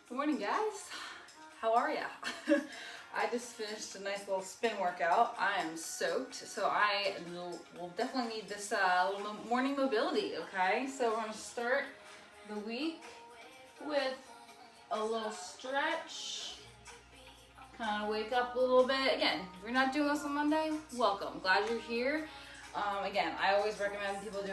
Good morning, guys. How are ya? I just finished a nice little spin workout. I am soaked, so I will definitely need this little morning mobility, okay? So we're gonna start the week with a little stretch. Kind of wake up a little bit. Again, if you're not doing this on Monday, welcome. Glad you're here. Again, I always recommend people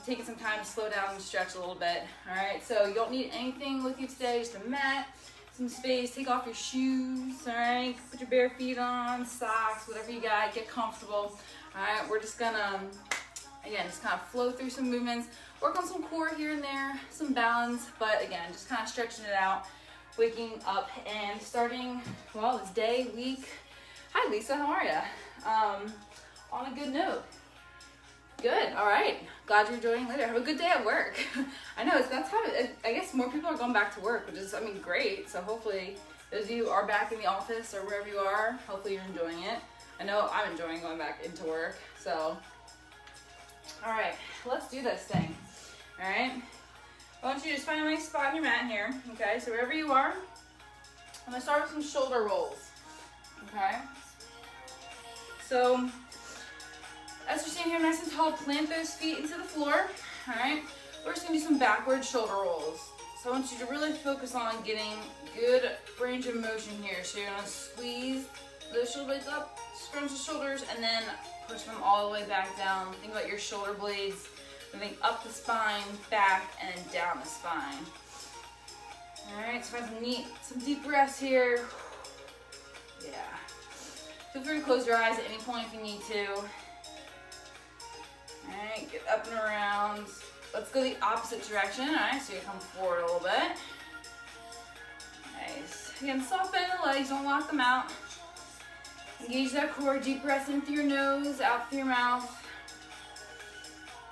taking some time to slow down and stretch a little bit. All right, so you don't need anything with you today, just a mat, some space, take off your shoes, all right? Put your bare feet on, socks, whatever you got, get comfortable. All right, we're just gonna, again, just kind of flow through some movements, work on some core here and there, some balance, but again, just kind of stretching it out, waking up and starting, well, this day, week. Hi, Lisa, how are you? On a good note. Good, all right. Glad you're joining later. Have a good day at work. I know, that's how, I guess more people are going back to work, which is, I mean, great. So hopefully those of you are back in the office or wherever you are, hopefully you're enjoying it. I know I'm enjoying going back into work, so. All right, let's do this thing, all right? I want you to just find a nice spot on your mat here, okay? So wherever you are, I'm gonna start with some shoulder rolls, okay? So, as you're standing here nice and tall, plant those feet into the floor, all right? We're just gonna do some backward shoulder rolls. So I want you to really focus on getting good range of motion here. So you're gonna squeeze those shoulder blades up, scrunch the shoulders, and then push them all the way back down. Think about your shoulder blades moving up the spine, back, and down the spine. All right, so find some deep breaths here. Yeah. Feel free to close your eyes at any point if you need to. All right, get up and around. Let's go the opposite direction. All right, so you come forward a little bit. Nice. Again, soft bend the legs, don't lock them out. Engage that core, deep breath in through your nose, out through your mouth.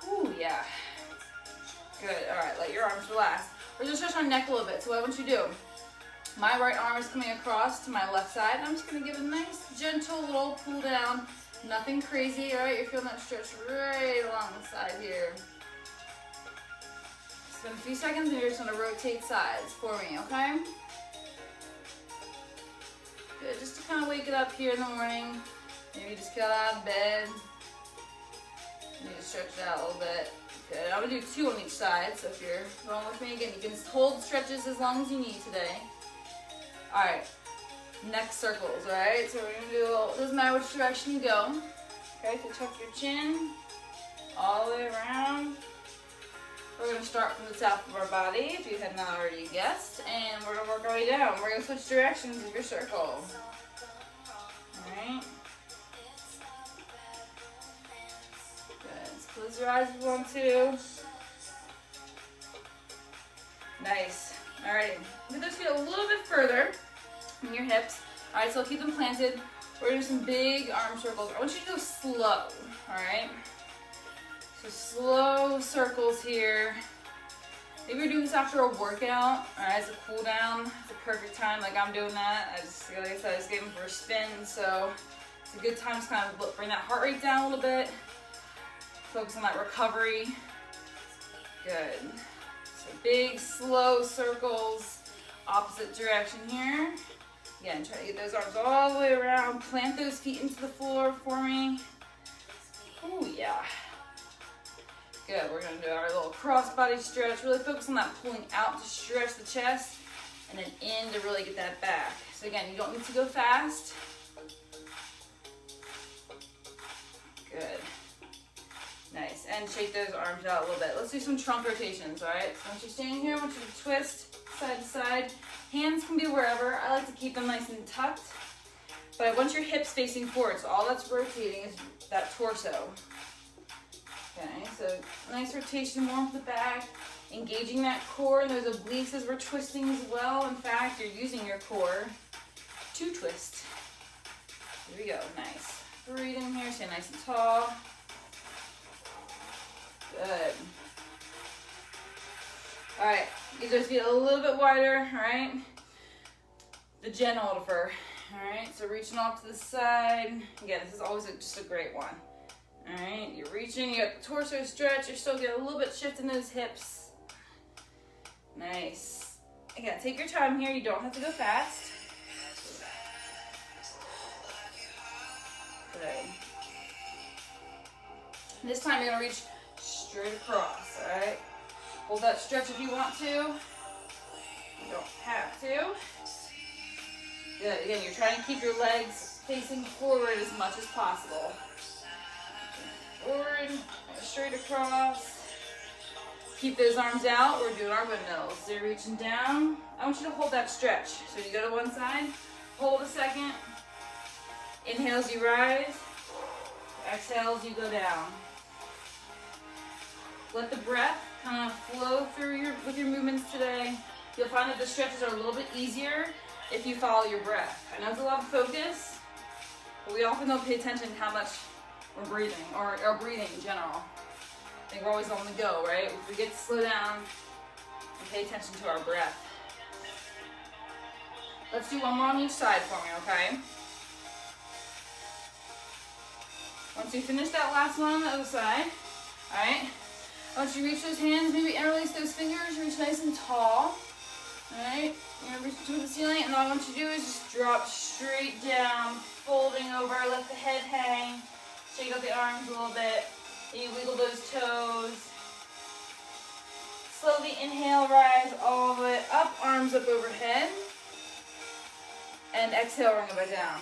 Ooh, yeah. Good, all right, let your arms relax. We're gonna stretch our neck a little bit, so what I want you to do, my right arm is coming across to my left side. I'm just gonna give a nice, gentle little pull down. Nothing crazy, all right? You're feeling that stretch right along the side here. Spend a few seconds and you're just gonna rotate sides for me, okay? Good, just to kind of wake it up here in the morning. Maybe just get out of bed. And you just stretch it out a little bit. Good, I'm gonna do 2 on each side, so if you're going with me, again, you can hold stretches as long as you need today. All right. Neck circles, all right? So we're gonna do, doesn't matter which direction you go. Okay, so tuck your chin all the way around. We're gonna start from the top of our body, if you had not already guessed, and we're gonna work our way down. We're gonna switch directions of your circle. All right. Good, so close your eyes if you want to. Nice, all right. Move those feet a little bit further from your hips. All right, so I'll keep them planted. We're gonna do some big arm circles. I want you to go slow, all right? So slow circles here. Maybe you're doing this after a workout, all right, as a cool down. It's a perfect time, like I'm doing that. Like I said, I just gave them for a spin, so it's a good time to kind of bring that heart rate down a little bit. Focus on that recovery. Good. So big, slow circles, opposite direction here. Again, try to get those arms all the way around. Plant those feet into the floor for me. Oh, yeah. Good, we're gonna do our little cross body stretch. Really focus on that pulling out to stretch the chest, and then in to really get that back. So again, you don't need to go fast. Good. Nice, and shake those arms out a little bit. Let's do some trunk rotations, all right? So once you're standing here, I want you to twist side to side. Hands can be wherever. I like to keep them nice and tucked, but I want your hips facing forward, so all that's rotating is that torso. Okay, so nice rotation more to the back, engaging that core and those obliques as we're twisting as well. In fact, you're using your core to twist. Here we go, nice. Breathe in here, stay nice and tall. Good. All right, get those feet a little bit wider, all right? The gentlefur, all right? So reaching off to the side. Again, this is always just a great one. All right, you're reaching, you got the torso stretch, you're still getting a little bit shift in those hips. Nice. Again, take your time here. You don't have to go fast. Good. This time you're gonna reach straight across, all right? Hold that stretch if you want to. You don't have to. Good, again, you're trying to keep your legs facing forward as much as possible. Forward, straight across. Keep those arms out. We're doing our windmills. So you're reaching down. I want you to hold that stretch. So you go to one side, hold a second. Inhale as you rise. Exhale as you go down. Let the breath kind of flow through with your movements today. You'll find that the stretches are a little bit easier if you follow your breath. I know it's a lot of focus, but we often don't pay attention to how much we're breathing, or breathing in general. I think we're always on the go, right? We forget to slow down and pay attention to our breath. Let's do one more on each side for me, okay? Once you finish that last one on the other side, all right? Once you reach those hands, maybe interlace those fingers, reach nice and tall. Alright, you're going to reach toward the ceiling, and all I want you to do is just drop straight down, folding over, let the head hang, shake out the arms a little bit, and you wiggle those toes. Slowly inhale, rise all the way up, arms up overhead, and exhale, bring it back down.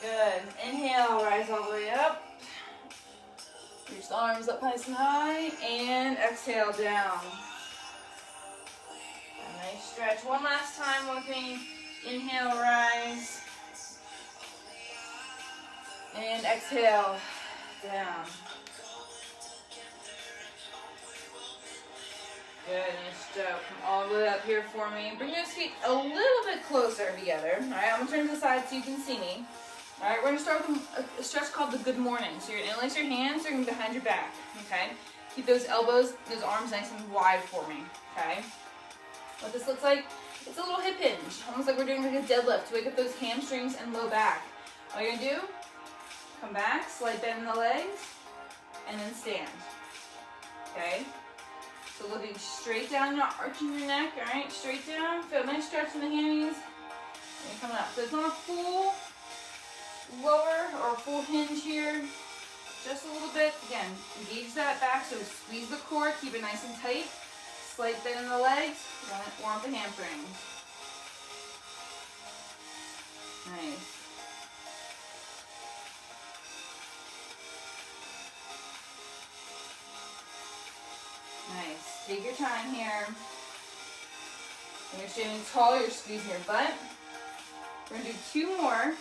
Good. Inhale, rise all the way up. Reach the arms up nice and high, and exhale down. A nice stretch. One last time with me. Inhale, rise. And exhale down. Good, nice job. Come all the way up here for me. Bring those feet a little bit closer together. All right, I'm going to turn to the side so you can see me. All right, we're going to start with a stretch called the good morning. So you're going to interlace your hands, you're going to be behind your back, okay? Keep those elbows, those arms nice and wide for me, okay? What this looks like, it's a little hip hinge, almost like we're doing like a deadlift to wake up those hamstrings and low back. All you're going to do, come back, slight bend in the legs, and then stand, okay? So looking straight down, not arching your neck, all right? Straight down, feel a nice stretch in the hammies, and you're coming up. So it's not a full lower or full hinge here, just a little bit. Again, engage that back, so squeeze the core, keep it nice and tight. Slight bend in the legs, warm up the hamstrings. Nice. Nice. Take your time here. When you're standing tall, you're squeezing your butt. We're going to do 2 more.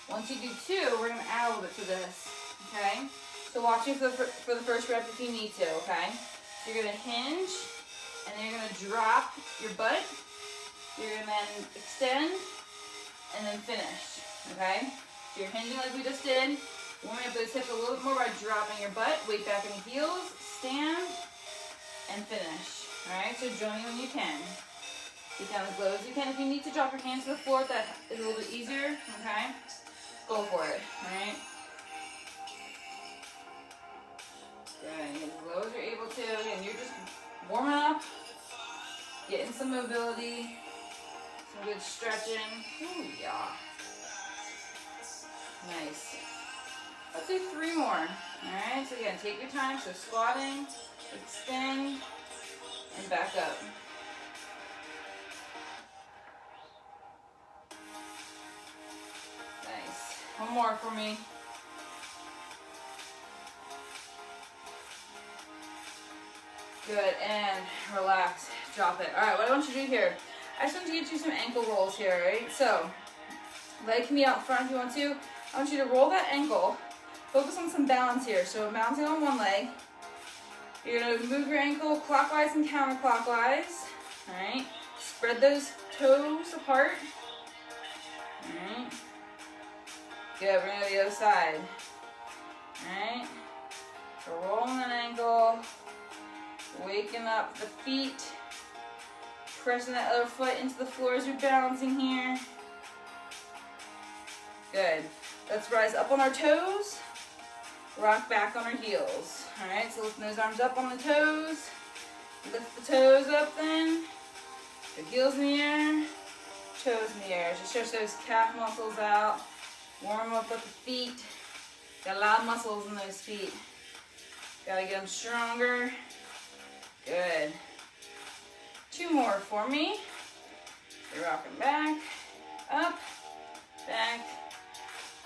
Once you do 2, we're going to add a little bit to this, okay? So watch it for the first rep if you need to, okay? So you're going to hinge, and then you're going to drop your butt. You're going to then extend, and then finish, okay? So you're hinging like we just did. Warming up those hips a little bit more by dropping your butt, weight back in the heels, stand, and finish, all right? So join me when you can. Get down as low as you can. If you need to drop your hands to the floor, that is a little bit easier, okay? Go for it, alright? Good, as low as you're able to, and you're just warming up, getting some mobility, some good stretching. Ooh, yeah. Nice. Let's do 3 more, alright? So again, take your time, so squatting, extend, and back up. One more for me. Good, and relax, drop it. All right, what I want you to do here, I just want to get you some ankle rolls here, right? So, leg can be out front if you want to. I want you to roll that ankle, focus on some balance here. So bouncing on one leg, you're gonna move your ankle clockwise and counterclockwise, all right? Spread those toes apart, all right? Good, bring it to the other side. Alright. So rolling that ankle. Waking up the feet. Pressing that other foot into the floor as you're balancing here. Good. Let's rise up on our toes. Rock back on our heels. All right, so lifting those arms up on the toes. Lift the toes up then. The heels in the air, toes in the air. Just stretch those calf muscles out. Warm up the feet. Got a lot of muscles in those feet. Gotta get them stronger. Good. 2 more for me. So rocking back, up, back,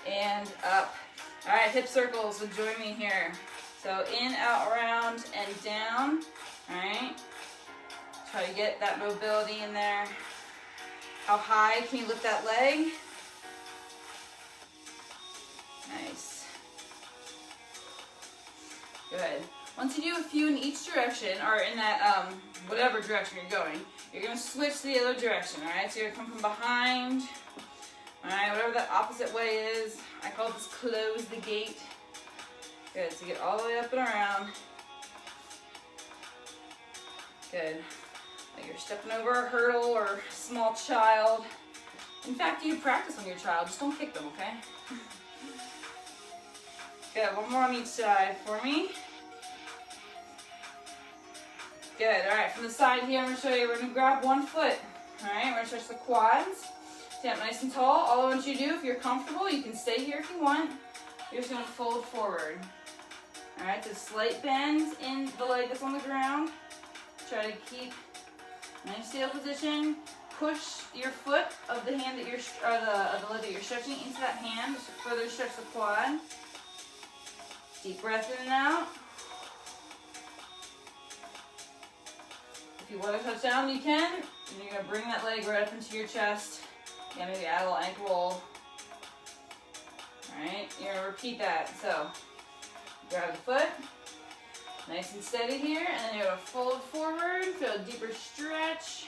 and up. All right, hip circles, so join me here. So in, out, around, and down. All right. Try to get that mobility in there. How high can you lift that leg? Nice. Good. Once you do a few in each direction, or in that whatever direction you're going, you're going to switch to the other direction, all right? So you're going to come from behind, all right, whatever that opposite way is. I call this close the gate. Good, so get all the way up and around. Good. Like you're stepping over a hurdle or a small child. In fact, you practice on your child, just don't kick them, okay? Good, 1 more on each side for me. Good, all right, from the side here, I'm gonna show you, we're gonna grab 1 foot. All right, we're gonna stretch the quads. Stand up nice and tall. All I want you to do, if you're comfortable, you can stay here if you want. You're just gonna fold forward. All right, so slight bends in the leg that's on the ground. Try to keep nice stable position. Push your foot of the hand that you're, or the leg that you're stretching into that hand to further stretch the quad. Deep breath in and out. If you want to touch down, you can. And you're going to bring that leg right up into your chest. Yeah, maybe add a little ankle roll. Alright, you're going to repeat that. So, grab the foot. Nice and steady here. And then you're going to fold forward. Feel a deeper stretch.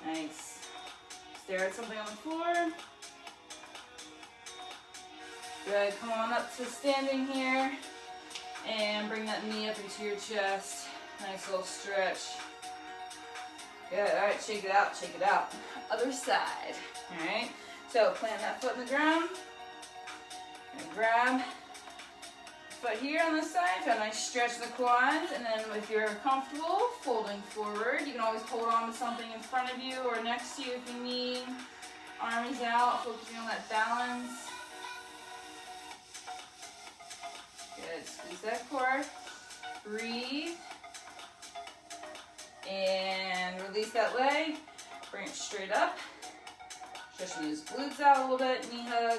Nice. Stare at something on the floor. Good. Come on up to standing here. And bring that knee up into your chest. Nice little stretch. Good. Alright, shake it out, shake it out. Other side. Alright. So plant that foot in the ground. And grab the foot here on this side. Feel a nice stretch in the quads. And then if you're comfortable, folding forward. You can always hold on to something in front of you or next to you if you need. Arms out, focusing on that balance. Good. Squeeze that core. Breathe. And release that leg. Bring it straight up. Stretching those glutes out a little bit. Knee hug.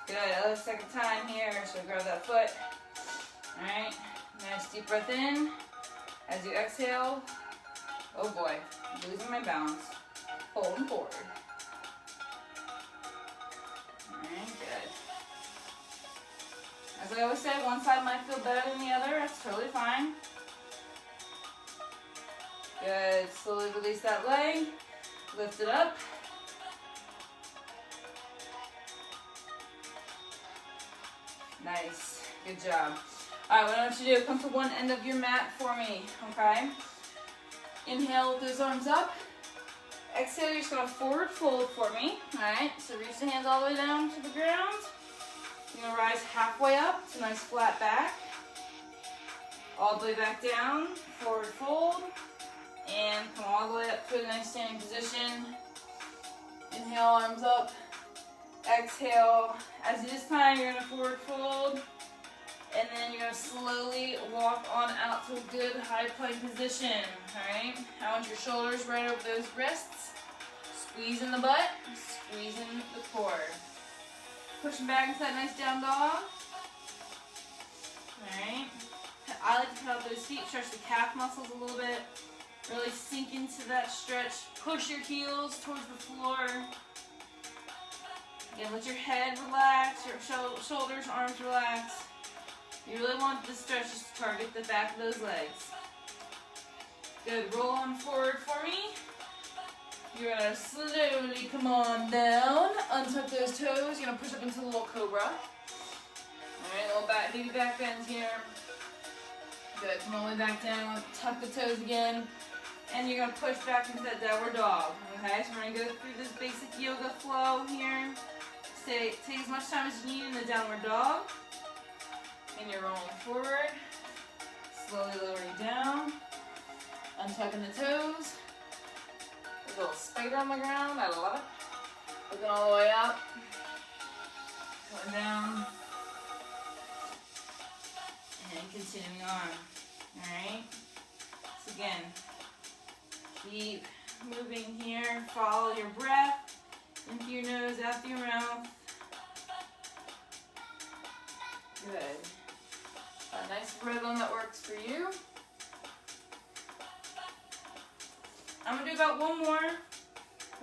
Good. Other second time here. So grab that foot. Alright. Nice deep breath in. As you exhale. Oh boy. I'm losing my balance. Holding forward. Alright. Good. As I always say, one side might feel better than the other. That's totally fine. Good. Slowly release that leg. Lift it up. Nice. Good job. All right, what I want you to do, come to one end of your mat for me, okay? Inhale with those arms up. Exhale, you're just going to forward fold for me. All right, so reach the hands all the way down to the ground. You're going to rise halfway up. It's a nice flat back. All the way back down, forward fold. And come all the way up to a nice standing position. Inhale, arms up. Exhale. As you this time, you're going to forward fold. And then you're going to slowly walk on out to a good high plank position. Alright? I want your shoulders right over those wrists. Squeeze in the butt. Squeeze in the core. Pushing back into that nice down dog. Alright. I like to cut out those feet, stretch the calf muscles a little bit. Really sink into that stretch. Push your heels towards the floor. Again, let your head relax, your shoulders, arms relax. You really want the stretches to target the back of those legs. Good. Roll on forward for me. You're going to slowly come on down. Untuck those toes. You're going to push up into a little cobra. Alright, little back, baby back bends here. Good. Come all the way back down. Tuck the toes again. And you're going to push back into that downward dog. Okay, so we're going to go through this basic yoga flow here. Take as much time as you need in the downward dog. And you're rolling forward. Slowly lowering down. Untucking the toes. There's a little spider on the ground. I love it. Looking all the way up. Going down. And continuing on. Alright? So again, keep moving here. Follow your breath. In through your nose, out through your mouth. Good. A nice rhythm that works for you. I'm going to do about one more.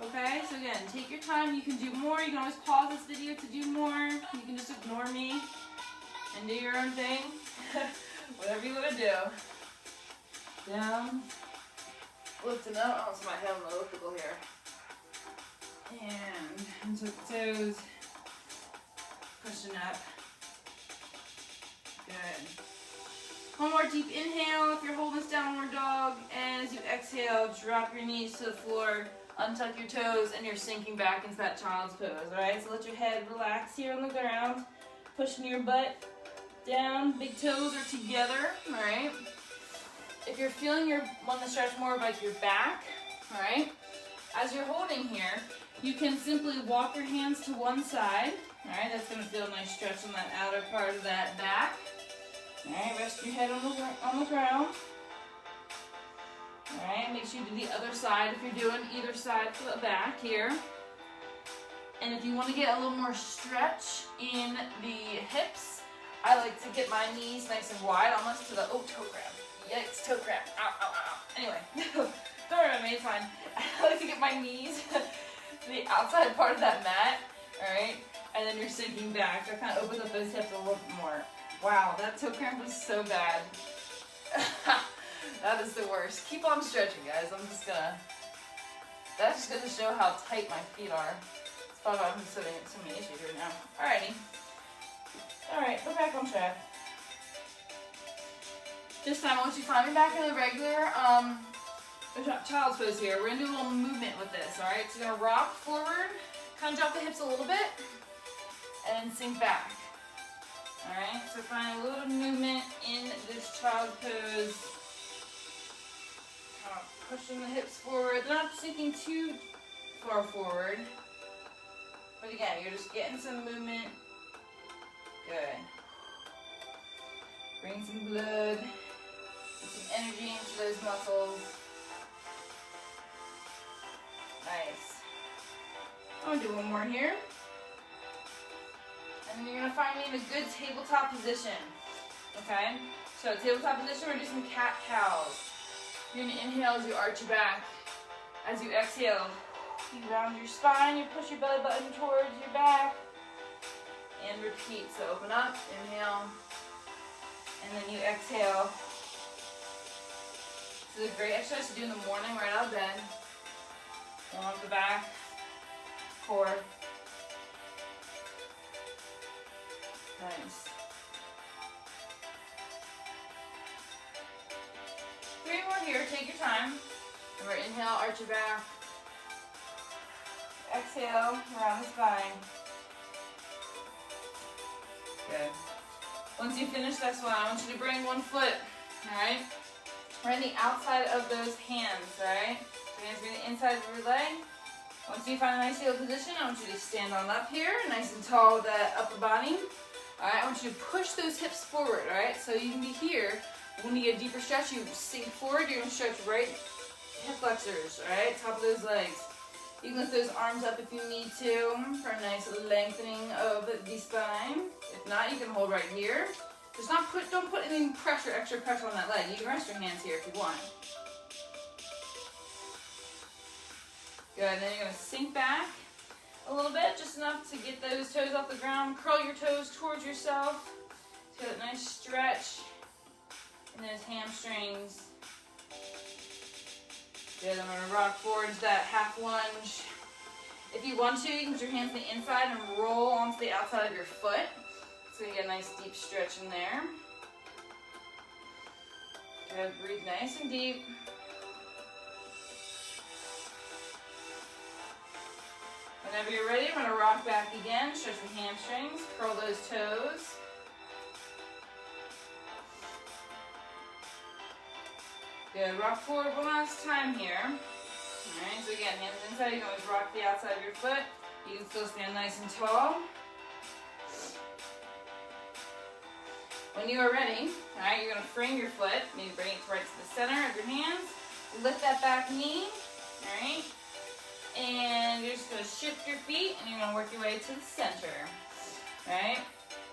Okay, so again, take your time. You can do more. You can always pause this video to do more. You can just ignore me and do your own thing. Whatever you want to do. Down. Lifting up. Oh, so my head on the elliptical here. And untuck the toes. Pushing up. Good. One more deep inhale if you're holding this downward dog. And as you exhale, drop your knees to the floor. Untuck your toes, and you're sinking back into that child's pose. Alright, so let your head relax here on the ground. Pushing your butt down. Big toes are together. Alright. If you're feeling you want to stretch more of like your back, alright, as you're holding here, you can simply walk your hands to one side. Alright, that's going to feel a nice stretch on that outer part of that back. Alright, rest your head on the ground. Alright, make sure you do the other side if you're doing either side for the back here. And if you want to get a little more stretch in the hips, I like to get my knees nice and wide, almost to the, oh, toe grab. Yikes, toe grab. Ow, ow, ow. Anyway, don't worry about me, it's fine. I like to get my knees to the outside part of that mat, alright? And then you're sinking back. So it kind of opens up those hips a little bit more. Wow, that toe cramp was so bad. That is the worst. Keep on stretching, guys. That's just gonna show how tight my feet are. That's probably why I'm having so many issues right now. Alrighty. Alright, we're back on track. This time, once you find me back in the regular child's pose here, we're gonna do a little movement with this, alright? So you're gonna rock forward, kind of drop the hips a little bit, and sink back. Alright, so find a little movement in this child's pose. Pushing the hips forward. They're not sinking too far forward. But again, you're just getting some movement. Good. Bring some blood, some energy into those muscles. Nice. I'm going to do one more here. And then you're going to find me in a good tabletop position. Okay? So tabletop position, we're going to do some cat-cows. You're going to inhale as you arch your back. As you exhale, you round your spine, you push your belly button towards your back. And repeat. So open up, inhale, and then you exhale. This is a great exercise to do in the morning right out of bed. One off the back, core. Nice. 3 more here, take your time. Remember, inhale, arch your back. Exhale, around the spine. Good. Once you finish this one, I want you to bring one foot, alright? We're on the outside of those hands, alright? So hands are the inside of your leg. Once you find a nice heel position, I want you to stand on up here, nice and tall with that upper body. Alright, I want you to push those hips forward, alright? So you can be here. When you get a deeper stretch, you sink forward, you're going to stretch right hip flexors, alright? Top of those legs. You can lift those arms up if you need to for a nice lengthening of the spine. If not, you can hold right here. Just don't put any pressure, extra pressure on that leg. You can rest your hands here if you want. Good, and then you're going to sink back a little bit, just enough to get those toes off the ground. Curl your toes towards yourself. So get a nice stretch in those hamstrings. Good, I'm going to rock forward to that half lunge. If you want to, you can put your hands to the inside and roll onto the outside of your foot. So you get a nice deep stretch in there. Good, breathe nice and deep. Whenever you're ready, we're going to rock back again. Stretch the hamstrings, curl those toes. Good. Rock forward one last time here. Alright, so again, hands inside. You can always rock the outside of your foot. You can still stand nice and tall. When you are ready, alright, you're going to frame your foot. Maybe bring it right to the center of your hands. Lift that back knee. Alright. And you're just going to shift your feet and you're going to work your way to the center. Alright.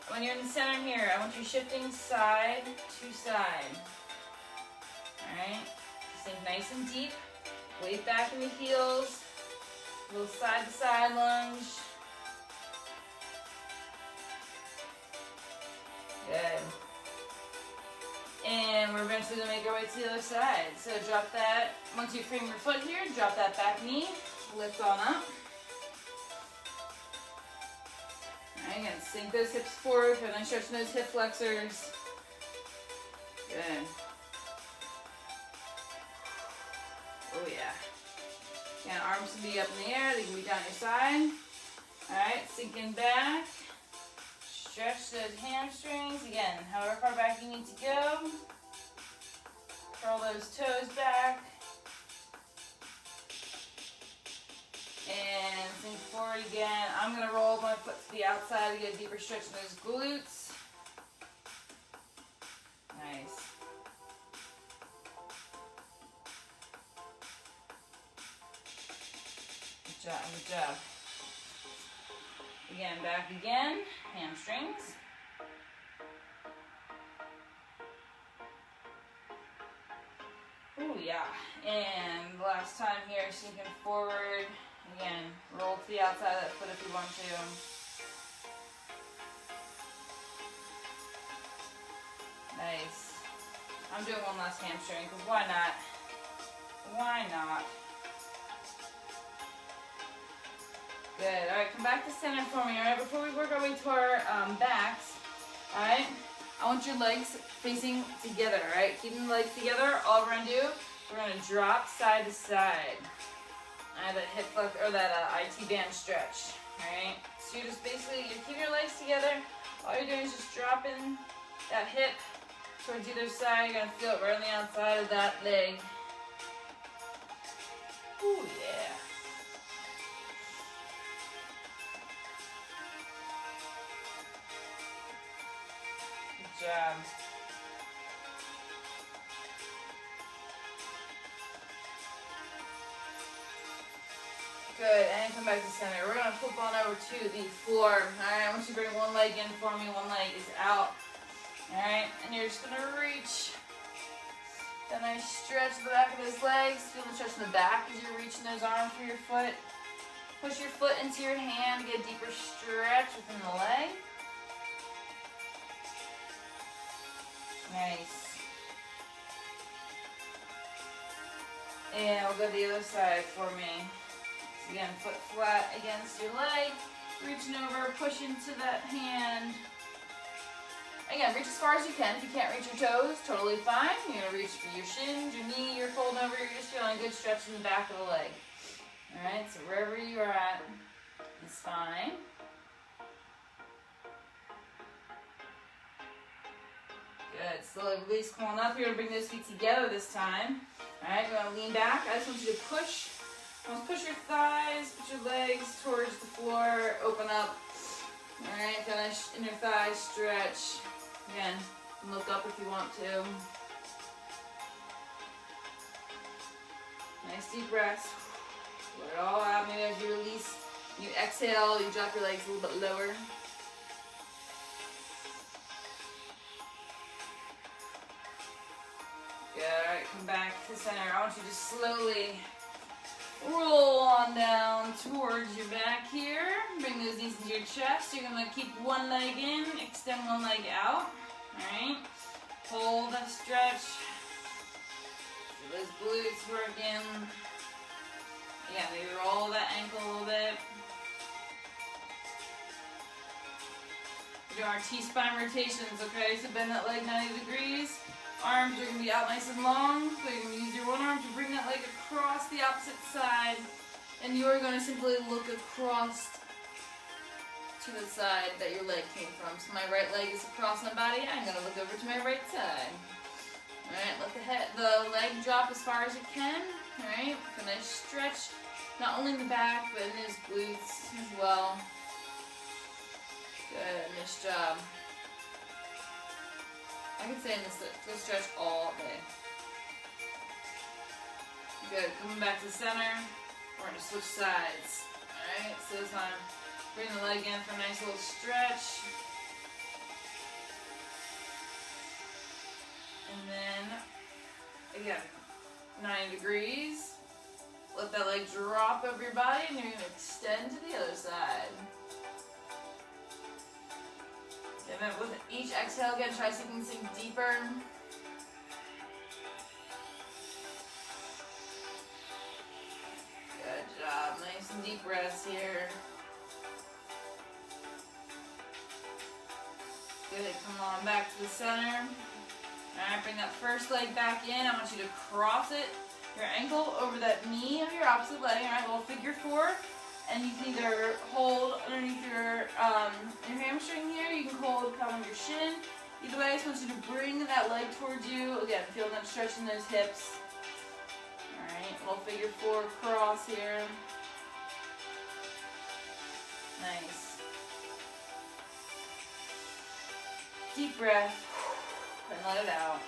When you're in the center here, I want you shifting side to side. Alright. Sink nice and deep. Weight back in the heels. A little side to side lunge. Good. And we're eventually going to make our way to the other side. So drop that, once you frame your foot here, drop that back knee, lift on up. Alright, again, sink those hips forward, and then stretching those hip flexors. Good. Oh yeah. Again, arms can be up in the air, they can be down your side. Alright, sinking back. Stretch those hamstrings. Again, however far back you need to go. Curl those toes back. And sink forward again. I'm going to roll my foot to the outside to get a deeper stretch in those glutes. Nice. Good job, good job. Again, back again, hamstrings. Oh yeah, and last time here, sinking forward. Again, roll to the outside of that foot if you want to. Nice. I'm doing one last hamstring, because why not? Why not? Good. All right, come back to center for me. All right, before we work our way to our backs, all right, I want your legs facing together, all right? Keeping the legs together. All we're gonna do, we're gonna drop side to side. All right, that hip flex or that IT band stretch. All right. So you're just basically you're keeping your legs together. All you're doing is just dropping that hip towards either side. You're gonna feel it right on the outside of that leg. Ooh yeah. Good job. Good, and come back to center. We're going to flip on over to the floor. Alright, once you bring one leg in for me, one leg is out. Alright, and you're just going to reach. Then I stretch the back of those legs. Feel the stretch in the back as you're reaching those arms for your foot. Push your foot into your hand to get a deeper stretch within the leg. Nice. And we'll go to the other side for me. So again, foot flat against your leg, reaching over, push into that hand. Again, reach as far as you can. If you can't reach your toes, totally fine. You're going to reach for your shins, your knee, you're folding over, you're just feeling a good stretch in the back of the leg. Alright, so wherever you are at is fine. Good. Slowly release, come on up. You're going to bring those feet together this time. Alright, you're going to lean back. I just want you to push. Almost push your thighs, put your legs towards the floor, open up. Alright, finish in your thighs, stretch. Again, look up if you want to. Nice deep breaths. Let it all out. Maybe as you release, you exhale, you drop your legs a little bit lower. Good, alright, come back to center. I want you to slowly roll on down towards your back here. Bring those knees into your chest. You're going to keep one leg in, extend one leg out. Alright, hold that stretch. Feel those glutes working. Yeah, maybe roll that ankle a little bit. We're doing our T-spine rotations, okay? So bend that leg 90 degrees. Arms are going to be out nice and long. So you're going to use your one arm to bring that leg across the opposite side. And you are going to simply look across to the side that your leg came from. So my right leg is across my body. I'm going to look over to my right side. Alright, let the leg drop as far as it can. Alright, a nice stretch, not only in the back, but in his glutes as well. Good, nice job. I could stay in this stretch all day. Good, coming back to the center. We're going to switch sides. Alright, so this time, bring the leg in for a nice little stretch. And then, again, 90 degrees. Let that leg drop over your body, and you're going to extend to the other side. And then with each exhale, again, try to sink deeper. Good job. Nice and deep breaths here. Good. Come on back to the center. Alright, bring that first leg back in. I want you to cross it, your ankle over that knee of your opposite leg. Alright, little figure four. And you can either hold underneath your hamstring here. You can hold kind of your shin. Either way, I just want you to bring that leg towards you. Again, feel that stretch in those hips. Alright, little figure four cross here. Nice. Deep breath. And let it out.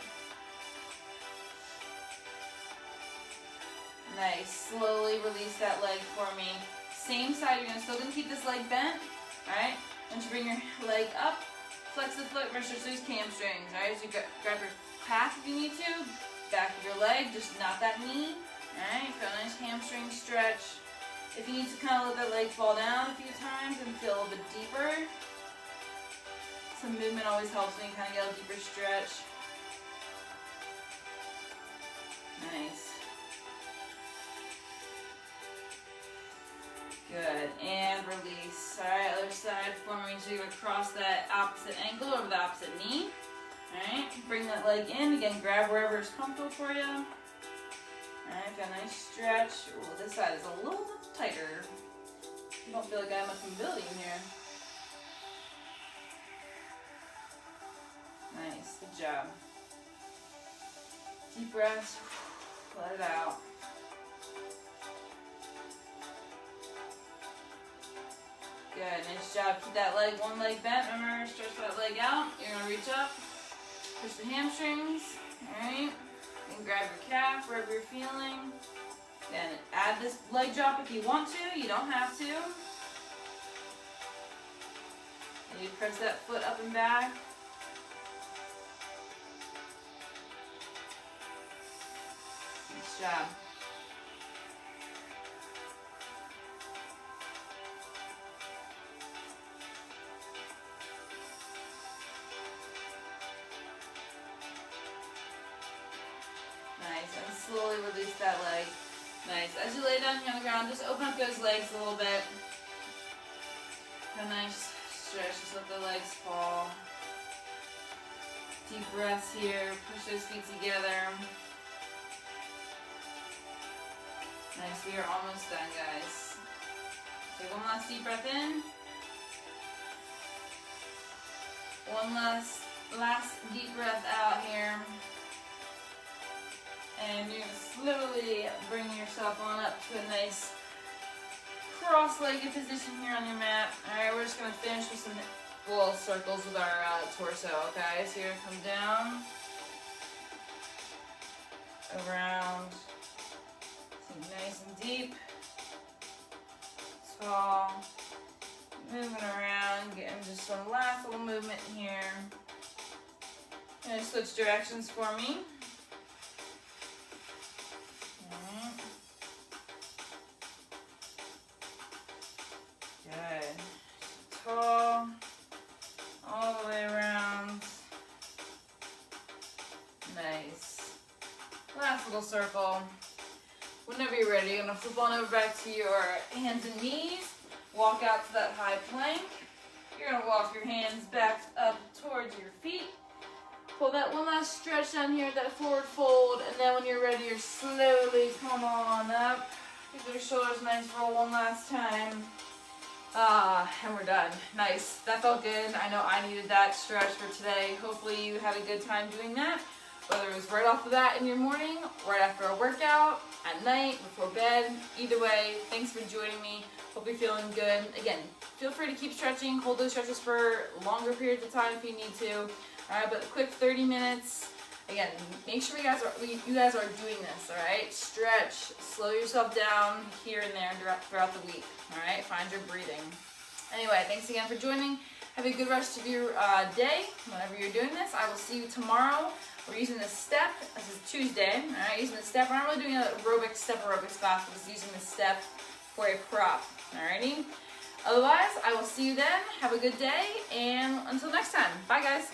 Nice. Slowly release that leg for me. Same side, you're still going to keep this leg bent. Alright? Once you bring your leg up, flex the foot, versus those hamstrings. Alright? So you grab your calf if you need to. Back of your leg, just not that knee. Alright? Feel a nice hamstring stretch. If you need to kind of let that leg fall down a few times and feel a little bit deeper, some movement always helps me kind of get a deeper stretch. Nice. Good. And release. Alright, other side for me. So you're going to cross that opposite ankle over the opposite knee. Alright, bring that leg in. Again, grab wherever is comfortable for you. Alright, got a nice stretch. Ooh, this side is a little bit tighter. I don't feel like I have much mobility in here. Nice, good job. Deep breaths, let it out. Good, nice job. Keep that leg, one leg bent. Remember, stretch that leg out. You're going to reach up, push the hamstrings. Alright, and grab your calf wherever you're feeling. Then add this leg drop if you want to. You don't have to. And you press that foot up and back. Nice job. Nice, and slowly release that leg. Nice. As you lay down here on the ground, just open up those legs a little bit. A nice stretch, just let the legs fall. Deep breaths here, push those feet together. Nice, we are almost done, guys. Take one last deep breath in. One last deep breath out here. And you're going to slowly bring yourself on up to a nice cross-legged position here on your mat. Alright, we're just going to finish with some little circles with our torso, okay? So you're going to come down, around, nice and deep, tall, moving around, getting just one last little movement here. And switch directions for me. Good. Tall, all the way around. Nice. Last little circle. Whenever you're ready, you're going to flip on over back to your hands and knees. Walk out to that high plank. You're going to walk your hands back up towards your feet. Pull that one last stretch down here, that forward fold, and then when you're ready, you're slowly come on up. Give those shoulders a nice roll one last time. And we're done. Nice. That felt good. I know I needed that stretch for today. Hopefully you had a good time doing that. Whether it was right off the bat in your morning, right after a workout, at night, before bed. Either way, thanks for joining me. Hope you're feeling good. Again, feel free to keep stretching. Hold those stretches for longer periods of time if you need to. Alright, but a quick 30 minutes. Again, make sure you guys are doing this, alright? Stretch, slow yourself down here and there throughout the week, alright? Find your breathing. Anyway, thanks again for joining. Have a good rest of your day, whenever you're doing this. I will see you tomorrow. We're using the step. This is Tuesday, alright? Using the step. We're not really doing an step aerobics class, but just using the step for a prop, alrighty? Otherwise, I will see you then. Have a good day, and until next time. Bye, guys.